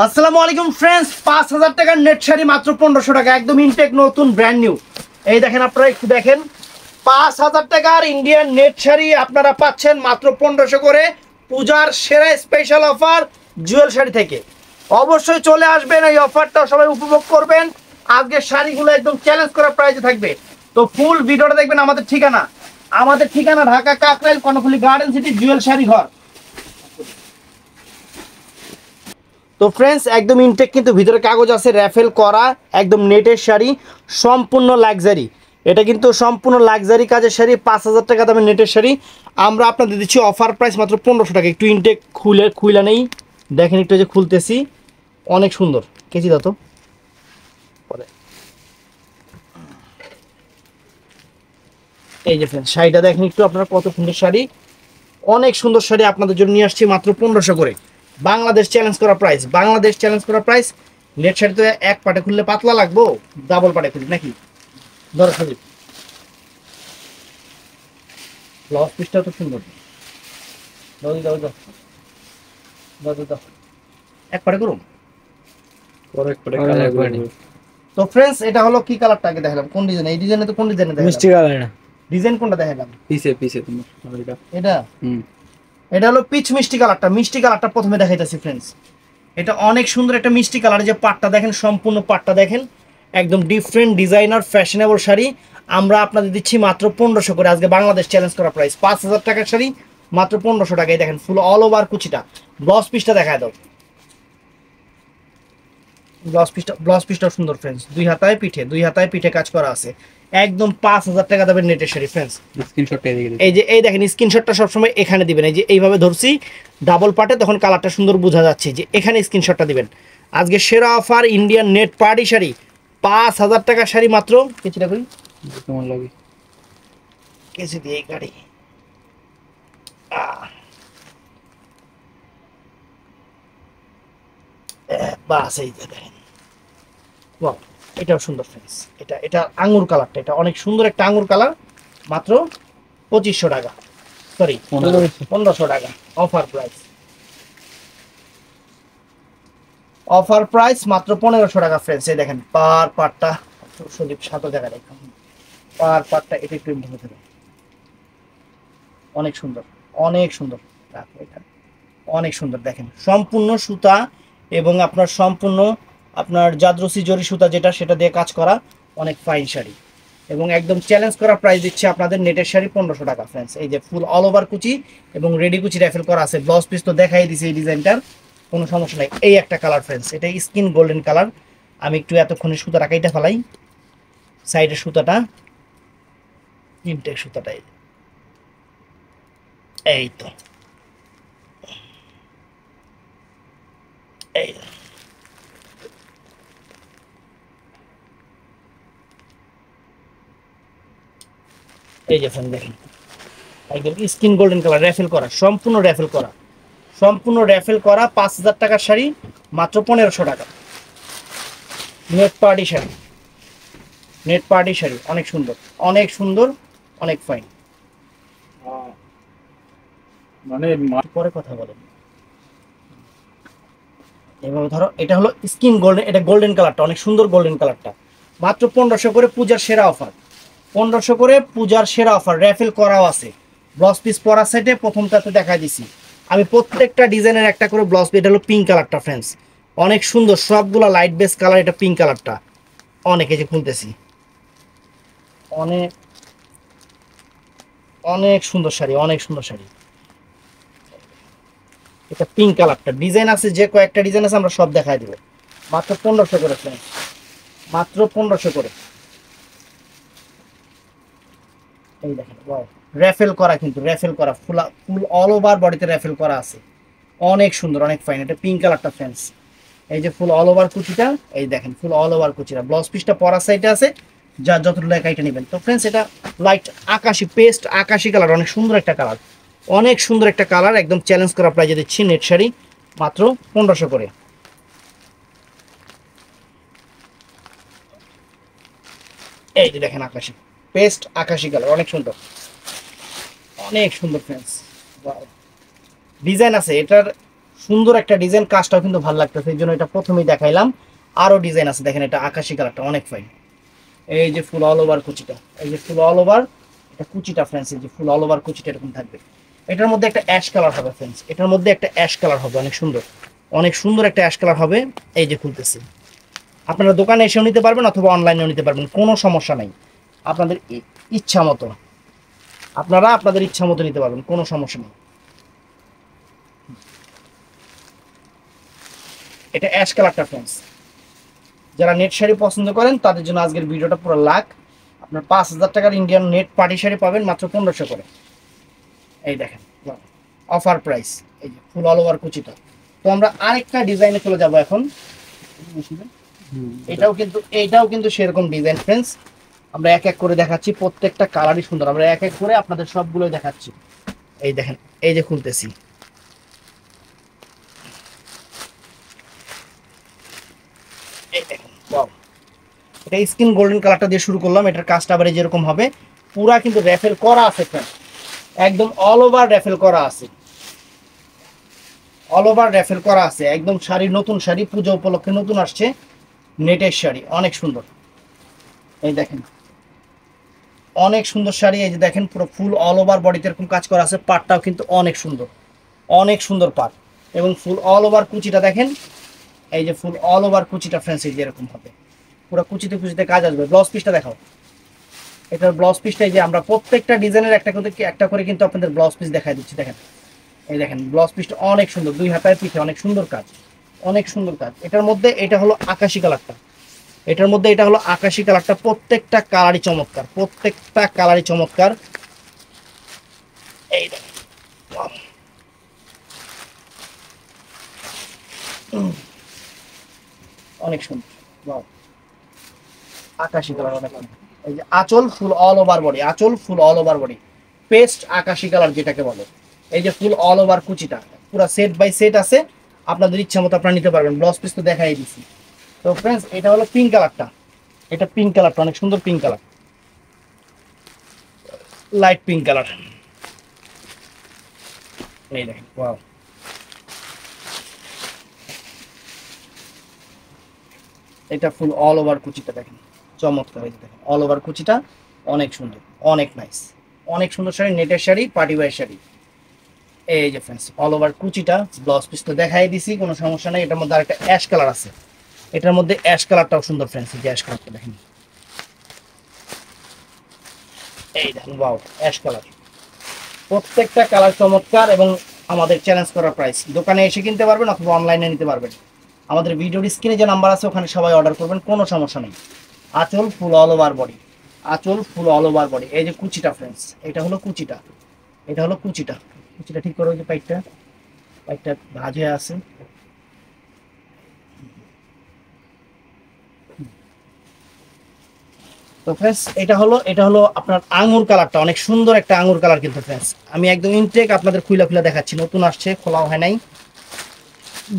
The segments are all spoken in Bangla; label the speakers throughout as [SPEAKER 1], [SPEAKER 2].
[SPEAKER 1] আসসালামু আলাইকুম ফ্রেন্ডস, 5000 টাকার নেট শাড়ি মাত্র 1500 টাকা, একদম ইনটেক নতুন ব্র্যান্ড নিউ। এই দেখেন, আপনারা একটু দেখেন, 5000 টাকার ইন্ডিয়ান নেট শাড়ি আপনারা পাচ্ছেন মাত্র 1500 করে। পূজার সেরা স্পেশাল অফার জুয়েল শাড়ি থেকে। অবশ্যই চলে আসবেন, এই অফারটা সবাই উপভোগ করবেন। আজকের শাড়িগুলো একদম চ্যালেঞ্জ করা প্রাইসে থাকবে। তো ফুল ভিডিওটা দেখবেন। আমাদের ঠিকানা ঢাকা কাকরাইল কর্ণফুলী গার্ডেন সিটি জুয়েল শাড়ি ঘর। তো ফ্রেন্ডস, একদম ইনটেক, কিন্তু ভিতরে কাগজ আছে, র্যাফেল করা, একদম নেটের শাড়ি, সম্পূর্ণ লাক্সারি। এটা কিন্তু সম্পূর্ণ লাক্সারি কাজের শাড়ি, 5000 টাকা দামের নেটের শাড়ি। আমরা আপনাদের দিচ্ছি অফার প্রাইস মাত্র 1500 টাকা। একটু ইনটেক খুলে নেই, দেখেন একটু, যে খুলতেছি, অনেক সুন্দর। কেচি দাও তো পরে। এই যে ফ্রেন্ডস, শাড়িটা দেখেন একটু আপনারা, কত সুন্দর শাড়ি, অনেক সুন্দর শাড়ি আপনাদের জন্য নিয়ে আসছি মাত্র 1500 করে। বাংলাদেশ চ্যালেঞ্জ করা প্রাইস। নেট শাড়ি তো এক পাটে খুললে পাতলা লাগবো, ডাবল পাটে খুলি নাকি দরকার। ব্লাউজ পিসটা তো সুন্দর, এক পাটে করুন। তো ফ্রেন্ডস, এটা হলো কি কালারটা আগে দেখালাম, কোন ডিজাইন? এই ডিজাইনে তো কোন ডিজাইনে দেখালাম? মিষ্টি কালার। ডিজাইন কোনটা দেখালাম? পিছে তোমার এটা এটা হলো পিচ মিষ্টি কালারটা। মিষ্টি কালারটা প্রথমে দেখাইতেছি ফ্রেন্ডস। এটা অনেক সুন্দর একটা মিষ্টি কালার। যে পাটটা দেখেন, সম্পূর্ণ পাটটা দেখেন, একদম ডিফারেন্ট ডিজাইনার ফ্যাশনেবল শাড়ি আমরা আপনাদের দিচ্ছি মাত্র 1500 করে। আজকে বাংলাদেশ চ্যালেঞ্জ করা প্রাইস 5000 টাকার শাড়ি মাত্র 1500 টাকায়। দেখেন ফুল অল ওভার কুচিটা। ব্লাউজ পিসটা দেখায় দাও। ব্লাউজ পিসটা সুন্দর ফ্রেন্ডস, দুই হাতায় পিঠে কাজ করা আছে। একদম 5000 টাকা দামের নেটের শাড়ি ফ্রেন্ডস। স্ক্রিনশটটা এই দেখেন, স্ক্রিনশটটা সবসময় এখানে দিবেন। এই যে এইভাবে ধরছি ডাবল পার্টে, তখন কালারটা সুন্দর বোঝা যাচ্ছে, যে এখানে স্ক্রিনশটটা দিবেন। আজকে সেরা offer Indian net party sari, 5000 টাকার শাড়ি মাত্র। কেচিটা করি কেমন লাগে, কেচি দিয়ে এই গাড়ি। বাস, এই দেখেন, এটাও সুন্দর ফ্রেন্ডস। এটা আঙ্গুর কালারটা, এটা অনেক সুন্দর একটা আঙ্গুর কালার। মাত্র 2500 টাকা, সরি 1500 টাকা। অফার প্রাইস মাত্র 1500 টাকা ফ্রেন্ডস। এই দেখেন পার পাটটা, সদীপ সাথে দেখা দেখুন, পার পাটটা এটা একটু ভেঙে দেবেন। অনেক সুন্দর, অনেক সুন্দর, অনেক সুন্দর। দেখেন সম্পূর্ণ সুতা এবং আপনার সম্পূর্ণ আপনার জাদ্রসি জরি সুতা, যেটা সেটা দিয়ে কাজ করা, অনেক ফাইন শাড়ি। এবং একদম চ্যালেঞ্জ করা প্রাইস দিচ্ছে আপনাদের নেটের শাড়ি 1500 টাকা ফ্রেন্ডস। এই যে ফুল অল ওভার কুচি এবং রেডি কুচি র্যাফেল করা আছে। ব্লাউজ পিস তো দেখাই দিছে, এই ডিজাইনটার কোনো সমস্যা নাই। এই একটা কালার ফ্রেন্ডস, এটা স্কিন গোল্ডেন কালার। আমি একটু এতক্ষণে সুতা রাখাইটা ফেলাই, সাইডের সুতাটা, ইনটেক সুতাটাই, এই তো এই এই যে ফ্রেন্ড দেখেন, একদম স্কিন গোল্ডেন কালার, র্যাফেল করা, সম্পূর্ণ র্যাফেল করা 5000 টাকার শাড়ি মাত্র 1500 টাকা। নেট পার্টি শাড়ি অনেক সুন্দর, অনেক ফাইন। মানে পরে কথা বলেন। এভাবে ধরো, এটা হলো স্কিন গোল্ডেন, এটা গোল্ডেন কালারটা, অনেক সুন্দর গোল্ডেন কালারটা। মাত্র 1500 করে, পূজার সেরা অফার। 1500 করে পূজার সেরা অফার, র্যাফেল করাও আছে। ব্লাউজ পিস পরা সাইডে প্রথমটাতে দেখাই দিছি আমি, প্রত্যেকটা ডিজাইনের একটা করে ব্লাউজ পিস। এটা হলো পিঙ্ক কালারটা ফ্রেন্ডস, অনেক সুন্দর, সবগুলা লাইট বেস কালার। এটা পিঙ্ক কালারটা অনেক, এই যে খুলতেছি, অনেক অনেক সুন্দর শাড়ি, এটা পিঙ্ক কালারটা। ডিজাইন আছে, যে কয়েকটা ডিজাইন আছে আমরা সব দেখাই দিব। মাত্র 1500 করে ফ্রেন্ডস, মাত্র 1500 করে। এই দেখেন, র্যাফেল করা, কিন্তু র্যাফেল করা ফুল অল ওভার বডিতে র্যাফেল করা আছে। অনেক সুন্দর, অনেক ফাইন। এটা পিঙ্ক কালারটা ফ্রেন্ডস। এই যে ফুল অল ওভার কুচিটা, এই দেখেন ফুল অল ওভার কুচিটা। ব্লাউজ পিসটা পরা সাইডে আছে, যার যতটুকু একাইটা নেবেন। তো ফ্রেন্ডস, এটা লাইট আকাশি, পেস্ট আকাশি কালার, অনেক সুন্দর একটা কালার, একদম চ্যালেঞ্জ করা প্রাইজে দিচ্ছি নেট শাড়ি মাত্র 1500 করে। এই যে দেখেন, আকাশি পেস্ট আকাশি কালার, অনেক সুন্দর ফ্রেন্ডস। ডিজাইন আছে, এটার সুন্দর একটা ডিজাইন, কাজটাও কিন্তু ভালো লাগতেছে, এই জন্য এটা প্রথমেই দেখাইলাম। আরো ডিজাইন আছে দেখেন, এটা আকাশি কালারটা অনেক ফাইন। এই যে ফুল অল ওভার কুচিটা, এই যে ফুল অল ওভার এটা কুচিটা ফ্রেন্ডস, এই যে ফুল অল ওভার কুচিটা এরকম থাকবে। এটার মধ্যে একটা অ্যাশ কালার হবে ফ্রেন্ডস, এটার মধ্যে একটা অ্যাশ কালার হবে, অনেক সুন্দর, অনেক সুন্দর একটা অ্যাশ কালার হবে। এই যে খুলতেছি, আপনারা দোকানে এসেও নিতে পারবেন অথবা অনলাইনেও নিতে পারবেন, কোনো সমস্যা নাই। আপনাদের ইচ্ছা মতো, আপনারা আপনাদের ইচ্ছা মতো নিতে পারবেন, কোনো সমস্যা নেই। এটা অ্যাশ কালারটা ফ্রেন্ডস, যারা নেট শাড়ি পছন্দ করেন তাদের জন্য আজকের ভিডিওটা পুরো লাখ। আপনার 5,000 টাকার ইন্ডিয়ান নেট পার্টি শাড়ি পাবেন মাত্র 1500 করে। এই দেখেন অফার প্রাইস, এই যে ফুল অল ওভার কুচিটা। তো আমরা আরেকটা ডিজাইনে চলে যাব এখন। এটাও কিন্তু সেরকম ডিজাইন ফ্রেন্ডস, আমরা এক এক করে দেখাচ্ছি, প্রত্যেকটা কালারই সুন্দর, আমরা এক এক করে আপনাদের সবগুলো দেখাচ্ছি। এই দেখেন, এই যে খুলতেছি, এই দেখেন ওয়াও, এটা স্কিন গোল্ডেন কালারটা দিয়ে শুরু করলাম। এটার কাজটা আবার যেরকম হবে, পুরা কিন্তু র্যাফেল করা আছে ফ্রেন্ড, একদম অল ওভার র্যাফেল করা আছে, অল ওভার র্যাফেল করা আছে একদম। শাড়ি নতুন শাড়ি, পূজা উপলক্ষে নতুন আসছে নেটের শাড়ি, অনেক সুন্দর। এই দেখেন অনেক সুন্দর শাড়ি, এই যে দেখেন পুরো ফুল অল ওভার বডিতে এরকম কাজ করা আছে, পাটটাও কিন্তু অনেক সুন্দর, অনেক সুন্দর পাট, এবং ফুল অল ওভার কুচিটা দেখেন, এই যে ফুল অল ওভার কুচিটা ফ্রেন্ডস এই যে এরকম হবে, পুরো কুচিতে কুচিতে কাজ আসবে। ব্লাউজ পিসটা দেখাও, এটার ব্লাউজ পিসটা এই যে আমরা প্রত্যেকটা ডিজাইনের একটা করে কিন্তু আপনাদের ব্লাউজ পিস দেখাই দিচ্ছি। দেখেন এই দেখেন ব্লাউজ পিসটা অনেক সুন্দর, 2 হাতের পিঠে অনেক সুন্দর কাজ, অনেক সুন্দর কাজ। এটার মধ্যে এটা হলো আকাশি কালারটা, এটার মধ্যে এটা হলো আকাশি কালারটা, প্রত্যেকটা কালারই চমৎকার, প্রত্যেকটা কালারই চমৎকার। এই দেখেন অনেক সুন্দর, ওয়াও আকাশি কালার অনেক সুন্দর। এই যে আঁচল ফুল অল ওভার বডি, আঁচল full all over body, paste আকাশি কালার যেটাকে বলে। এই যে ফুল অল ওভার কুচিটা পুরো সেট বাই সেট আছে, আপনাদের ইচ্ছা মতো আপনারা নিতে পারবেন। ব্লাউজ পিস তো দেখাই দিছি। তো ফ্রেন্ডস এটা হলো পিঙ্ক কালারটা, এটা পিঙ্ক কালারটা অনেক সুন্দর, pink colour, light pink colour. এই দেখেন ওয়াও, এটা ফুল অল ওভার কুচিটা দেখেন চমৎকার, এই যে দেখেন অল ওভার কুচিটা অনেক সুন্দর, অনেক নাইস, অনেক সুন্দর শাড়ি, নেটের শাড়ি, পার্টি ওয়্যার শাড়ি। এই যে ফ্রেন্ডস অল ওভার কুচিটা, ব্লাউজ পিস তো দেখাই দিছি, কোনো সমস্যা নেই। এটার মধ্যে আরেকটা অ্যাশ কালার আছে, এটার মধ্যে অ্যাশ কালারটাও সুন্দর ফ্রেন্ডস, এই যে অ্যাশ কালারটা দেখেন, এই দেখেন ওয়াও অ্যাশ কালার, প্রত্যেকটা কালার চমৎকার এবং আমাদের চ্যালেঞ্জ করার প্রাইস। দোকানে এসে কিনতে পারবেন অথবা অনলাইনে নিতে পারবেন, আমাদের ভিডিওর স্ক্রিনে যে নাম্বার আছে ওখানে সবাই অর্ডার করবেন, কোনো সমস্যা নেই। আঁচল ফুল অল ওভার বডি, আঁচল ফুল অল ওভার বডি। এই যে কুচিটা ফ্রেন্ডস, এটা হলো কুচিটা, এটা হলো কুচিটা, কুচিটা ঠিক করো, ওই যে পাইটটা, পাইটটা ভাঁজ হয়ে আছে। তো ফ্রেন্ডস এটা হলো আপনার আঙ্গুর কালারটা, অনেক সুন্দর একটা আঙ্গুর কালার কিন্তু ফ্রেন্ডস, আমি একদম ইনটেক আপনাদের খুলে খুলে দেখাচ্ছি, নতুন আসছে খোলাও হয় নাই,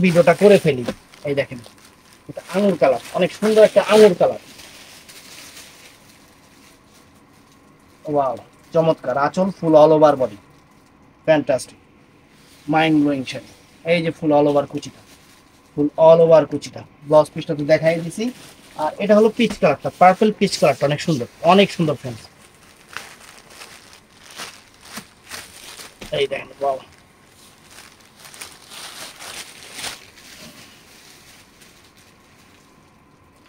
[SPEAKER 1] ভিডিওটা করে ফেলি। এই দেখেন এটা আঙ্গুর কালার, অনেক সুন্দর একটা আঙ্গুর কালার, ওয়াও চমৎকার। আঁচল full all over body, fantastic, mind blowing sari. এই যে ফুল অল ওভার কুচিটা, ফুল অল ওভার কুচিটা, ব্লাউজ পিসটা তো দেখাই দিছি। আর এটা হলো পিচ কালারটা, পার্পল পিচ কালারটা অনেক সুন্দর, অনেক সুন্দর ফ্রেন্ডস। এই দেখেন ওয়াও,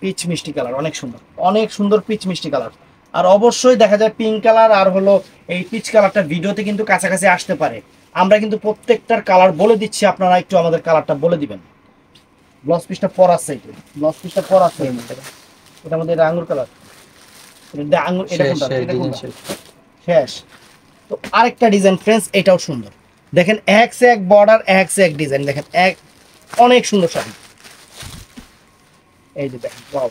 [SPEAKER 1] পিচ মিষ্টি কালার অনেক সুন্দর, অনেক সুন্দর পিচ মিষ্টি কালার। আর অবশ্যই দেখা যায় পিঙ্ক কালার আর হলো এই পিচ কালারটা ভিডিওতে কিন্তু কাছাকাছি আসতে পারে, আমরা কিন্তু প্রত্যেকটার কালার বলে দিচ্ছি, আপনারা একটু আমাদের কালারটা বলে দিবেন। ব্লাউজ পিসটা পর আছে, ব্লাউজ পিসটা পর আছে, এটার মধ্যে এটা আঙ্গুর কালার, এটা আঙ্গুর, এটা কোনটা, এটা কোনটা শেষ। তো আরেকটা ডিজাইন ফ্রেন্ডস, এটাও সুন্দর, দেখেন এক সে এক বর্ডার, এক সে এক ডিজাইন, দেখেন এক, অনেক সুন্দর শাড়ি। এই যে দেখেন ওয়াও,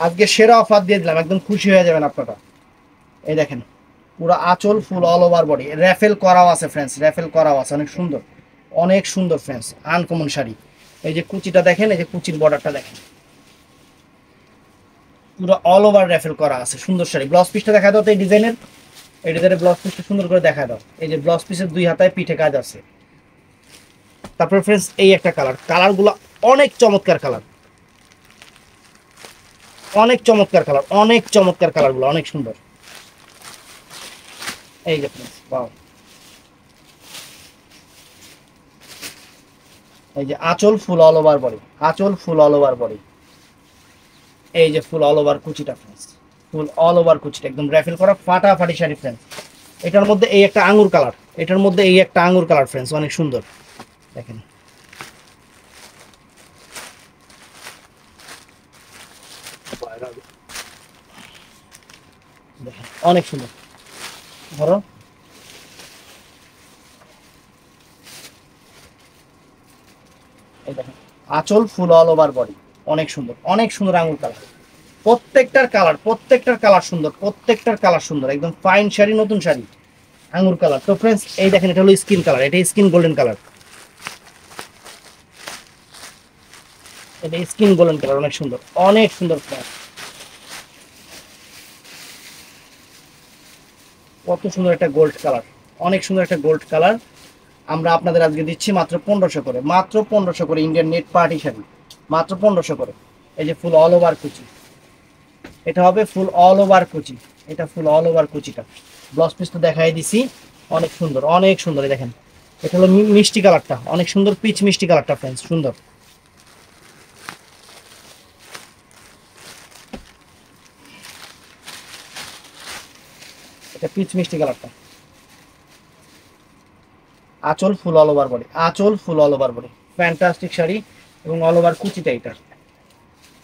[SPEAKER 1] আজকে সেরা অফার দিয়ে দিলাম, একদম খুশি হয়ে যাবেন আপনারা। এই দেখেন পুরো আঁচল full all over body, raffle করাও আছে ফ্রেন্ডস, র্যাফেল করাও আছে, অনেক সুন্দর, অনেক সুন্দর ফ্রেন্ডস, আনকমন শাড়ি। এই যে কুচিটা দেখেন, এই যে কুচির বর্ডারটা দেখেন, পুরো অল ওভার র্যাফেল করা আছে, সুন্দর শাড়ি। ব্লাউজ পিসটা দেখা দাও তো, এই ডিজাইনের ব্লাউজ পিসটা সুন্দর করে দেখা দাও। এই যে ব্লাউজ পিসের 2 হাতায় পিঠে কাজ আছে, তারপরে ফ্রেন্ডস এই একটা কালার, কালারগুলো অনেক চমৎকার কালার, অনেক চমৎকার কালার, অনেক চমৎকার কালারগুলো অনেক সুন্দর। এই যে ফ্রেন্ডস ওয়াও, এই যে আঁচল ফুল অল ওভার বডি, আঁচল ফুল অল ওভার বডি, এই যে ফুল অল ওভার কুচিটা ফ্রেন্ডস, ফুল অল ওভার কুচিটা একদম র্যাফেল করা ফাটাফাটি শাড়ি ফ্রেন্ডস। এটার মধ্যে এই একটা আঙ্গুর কালার, এটার মধ্যে এই একটা আঙ্গুর কালার ফ্রেন্ডস, অনেক সুন্দর দেখেন। অনেক সুন্দর, ধরো এই দেখেন আঁচল ফুল অল ওভার বডি, অনেক সুন্দর, অনেক সুন্দর আঙ্গুর কালার, প্রত্যেকটার কালার, প্রত্যেকটার কালার সুন্দর, প্রত্যেকটার কালার সুন্দর, একদম ফাইন শাড়ি, নতুন শাড়ি, আঙ্গুর কালার। তো ফ্রেন্ডস এই দেখেন এটা হলো স্কিন কালার, এটা স্কিন গোল্ডেন কালার, এটা স্কিন গোল্ডেন কালার, অনেক সুন্দর, অনেক সুন্দর ফ্রেন্ডস, কত সুন্দর একটা গোল্ড কালার, অনেক সুন্দর একটা গোল্ড কালার। আমরা আপনাদের আজকে দিচ্ছি মাত্র 1500 করে, মাত্র 1500 করে, ইন্ডিয়ান নেট পার্টি শাড়ি মাত্র 1500 করে। এই যে ফুল অল ওভার কুচি, এটা হবে ফুল অল ওভার কুচি, এটা ফুল অল ওভার কুচিটা, ব্লাউজ পিস তো দেখাই দিছি, অনেক সুন্দর, অনেক সুন্দর। এই দেখেন এটা হলো মিষ্টি কালারটা, অনেক সুন্দর পিচ মিষ্টি কালারটা ফ্রেন্ডস, সুন্দর। এটা পিচ মিষ্টি কালারটা, আঁচল ফুল অল ওভার বডি, আঁচল full all over body, fantastic sari এবং অল ওভার কুচিটা, এটা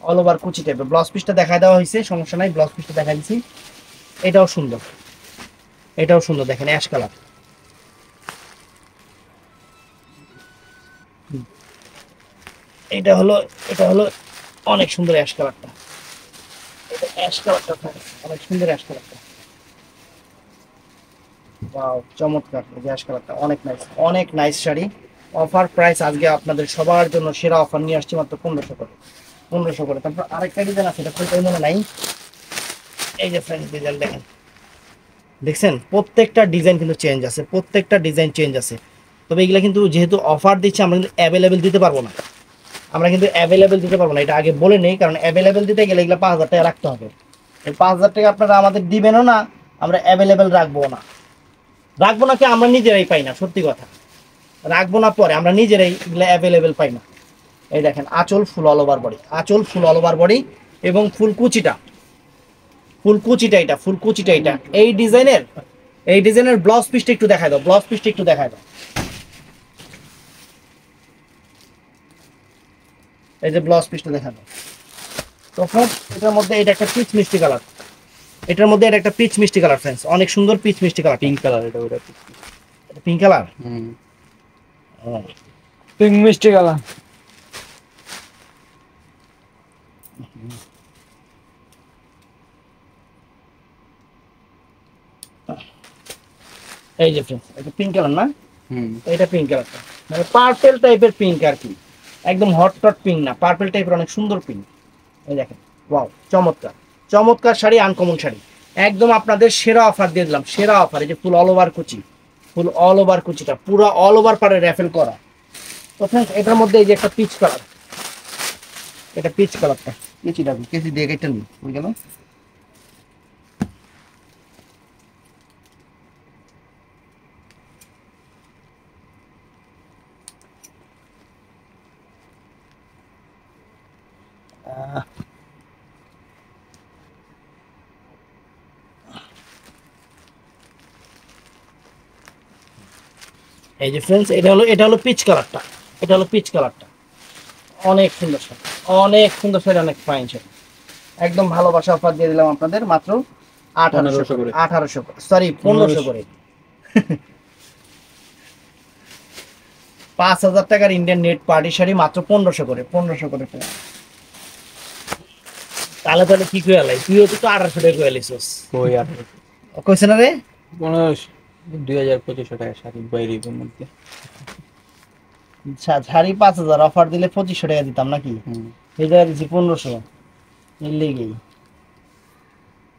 [SPEAKER 1] অল ওভার কুচি টাইপের। ব্লাউজ পিসটা দেখা দেওয়া হয়েছে, সমস্যা নাই, ব্লাউজ পিসটা দেখা দিচ্ছি। এটাও সুন্দর, এটাও সুন্দর দেখেন অ্যাশ কালার, এটা হলো, এটা হলো অনেক সুন্দর অ্যাশ কালারটা, এটা অ্যাশ কালারটা অনেক সুন্দর অ্যাশ কালারটা, ওয়াও চমৎকার, এই যে অ্যাশ কালারটা অনেক নাইস, অনেক নাইস শাড়ি। অফার প্রাইস আজকে আপনাদের সবার জন্য সেরা অফার নিয়ে আসছি মাত্র 1500 করে, 1500 করে। তারপর আরেকটা ডিজাইন আছে, এটা কোথায় মনে নাই, এই যে ফ্রেন্ডস ডিজাইন দেখেন, দেখছেন প্রত্যেকটা ডিজাইন কিন্তু চেঞ্জ আছে, প্রত্যেকটা ডিজাইন চেঞ্জ আছে। তবে এগুলা কিন্তু যেহেতু অফার দিচ্ছে আমরা কিন্তু অ্যাভেলেবেল দিতে পারবো না, আমরা কিন্তু অ্যাভেলেবেল দিতে পারবো না, এটা আগে বলে নেই, কারণ অ্যাভেলেবেল দিতে গেলে এগুলো 5000 টাকা রাখতে হবে। এই 5000 টাকা আপনারা আমাদের দিবেনও না, আমরা অ্যাভেলেবেল রাখবো না, রাখবো না কি আমরা নিজেরাই পাই না, সত্যি কথা রাখবো না, পরে আমরা নিজেরাই এগুলো অ্যাভেলেবেল পাই না। এই দেখেন আঁচল ফুল অল ওভার বডি, আঁচল ফুল অল ওভার বডি এবং ফুল কুচিটা, ফুল কুচিটা এটা, ফুল কুচিটা এটা, এই ডিজাইনের, এই ডিজাইনের ব্লাউজ পিসটা একটু দেখায় দাও, ব্লাউজ পিসটা একটু দেখায় দাও, এই যে ব্লাউজ পিসটা দেখা দাও। তখন এটার মধ্যে এটা একটা পিচ মিষ্টি কালার, এটার মধ্যে এটা একটা পিচ মিষ্টি কালার ফ্রেন্ডস, অনেক সুন্দর পিচ মিষ্টি কালার,
[SPEAKER 2] পিঙ্ক কালার, এটা ওটা
[SPEAKER 1] পিঙ্ক কালার,
[SPEAKER 2] পিঙ্ক মিষ্টি কালার।
[SPEAKER 1] এই যে ফ্রেন্ডস এটা পিঙ্ক কালার না, এটা পিঙ্ক কালারটা মানে পার্পল টাইপের পিঙ্ক আর কি, একদম হট টট পিঙ্ক না, পার্পল টাইপের অনেক সুন্দর পিঙ্ক। এই দেখেন ওয়াও চমৎকার, চমৎকার শাড়ি, আনকমন শাড়ি, একদম আপনাদের সেরা অফার দিয়ে দিলাম, সেরা অফার। এই যে ফুল অল ওভার কুচি, ফুল অল ওভার কুচিটা পুরো অল ওভার পারে র্যাফেল করা। তো ফ্রেন্ডস এটার মধ্যে এই যে একটা পিচ কালার, এটা পিচ কালারটা, কেচিটা কেচি দিয়ে কেটে নিই, বুঝে গেল। এই যে ফ্রেন্ডস এটা হলো, এটা হলো পিচ কালারটা, এটা হলো পিচ কালারটা, অনেক সুন্দর শাড়ি, অনেক সুন্দর শাড়ি, অনেক ফাইন শাড়ি, একদম ভালোবাসা অফার দিয়ে দিলাম আপনাদের মাত্র 1800 করে, 1800 করে, সরি 1500 করে। 5000 টাকার ইন্ডিয়ান নেট পার্টি শাড়ি মাত্র 1500 করে, 1500 করে। তাহলে তাহলে কি কই আলাই, তুইও তো 1800 টাকা কই আলাইছস,
[SPEAKER 2] কই আর
[SPEAKER 1] কইছ না রে
[SPEAKER 2] 2000-2500 টাকা শাড়ি বাইরের মধ্যে।
[SPEAKER 1] শাড়ি 5000 অফার দিলে 2500 টাকা দিতাম নাকি, এই জায়গায় দিচ্ছি 1500, এর লেগেই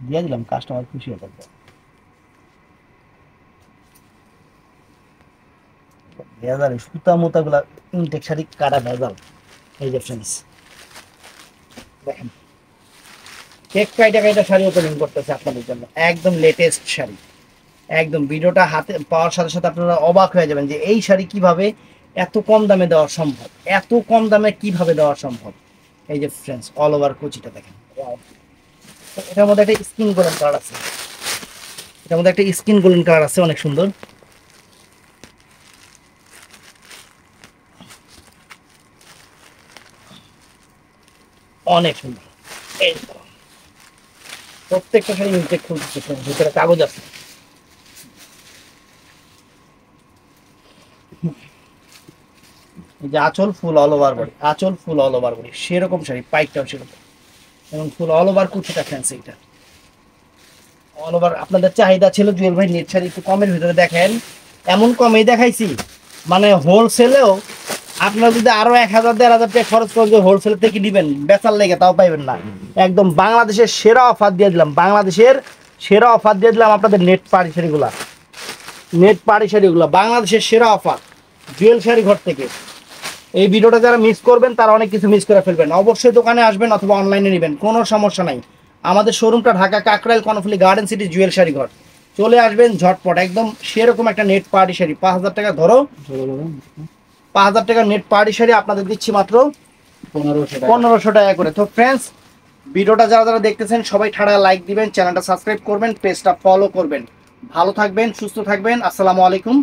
[SPEAKER 1] দিয়ে দিলাম, কাস্টমার খুশি হয়ে থাকবে। ভেজাল সুতা মোতাগুলা ইনটেক শাড়ি কাটা ভেজাল। এই যে ফ্রেন্ডস দেখেন কেক কাইটা কাইটা শাড়ি ওপেনিং করতেছে আপনাদের জন্য, একদম লেটেস্ট শাড়ি। একদম ভিডিওটা হাতে পাওয়ার সাথে সাথে আপনারা অবাক হয়ে যাবেন যে এই শাড়ি কিভাবে এত কম দামে দেওয়া সম্ভব, এত কম দামে কিভাবে দেওয়া সম্ভব। এই যে ফ্রেন্ডস অল ওভার কুচিটা দেখেন, এটার মধ্যে একটা স্কিন গোল্ডেন কালার আছে, এটার মধ্যে একটা স্কিন গোল্ডেন কালার আছে, অনেক সুন্দর। অনেক সুন্দর। এই তো। প্রত্যেকটা শাড়ি ইনটেক খুলতেছে, ভিতরে কাগজ আছে। এই যে আঁচল ফুল অল ওভার বডি, আঁচল ফুল অল ওভার বডি সেরকম শাড়ি, পাইকটাও সেরকম এবং ফুল অল ওভার কুচিটা ফ্যান্সি। এটা অল ওভার আপনাদের চাহিদা ছিল জুয়েল ভাই নেট শাড়ি একটু কমের ভিতরে দেখেন, এমন কমেই দেখাইছি মানে হোলসেলেও আপনারা যদি আরো 1000 1500 টাকা খরচ করে হোলসেল থেকে নিবেন বেচার লেগে তাও পাইবেন না। একদম বাংলাদেশের সেরা অফার দিয়ে দিলাম, বাংলাদেশের সেরা অফার দিয়ে দিলাম আপনাদের নেট পাড়ি শাড়িগুলা, নেট পাড়ি শাড়িগুলা বাংলাদেশের সেরা অফার জুয়েল শাড়ি ঘর থেকে। এই ভিডিওটা যারা মিস করবেন তারা অনেক কিছু মিস করে ফেলবেন। অবশ্যই দোকানে আসবেন অথবা অনলাইনে নেবেন, কোনো সমস্যা নাই। আমাদের শোরুমটা ঢাকা কাকরাইল কর্ণফুলী গার্ডেন সিটি জুয়েল শাড়ি ঘর, চলে আসবেন ঝটপট। একদম সেরকম একটা নেট পার্টি শাড়ি 5000 টাকা ধরো, 5000 টাকা নেট পার্টি শাড়ি আপনাদের দিচ্ছি মাত্র 1500 টাকা করে। তো ফ্রেন্ডস ভিডিওটা যারা যারা দেখতেছেন সবাই ঠাড়া লাইক দিবেন, চ্যানেলটা সাবস্ক্রাইব করবেন, পেজটা ফলো করবেন। ভালো থাকবেন, সুস্থ থাকবেন, আসসালামু আলাইকুম।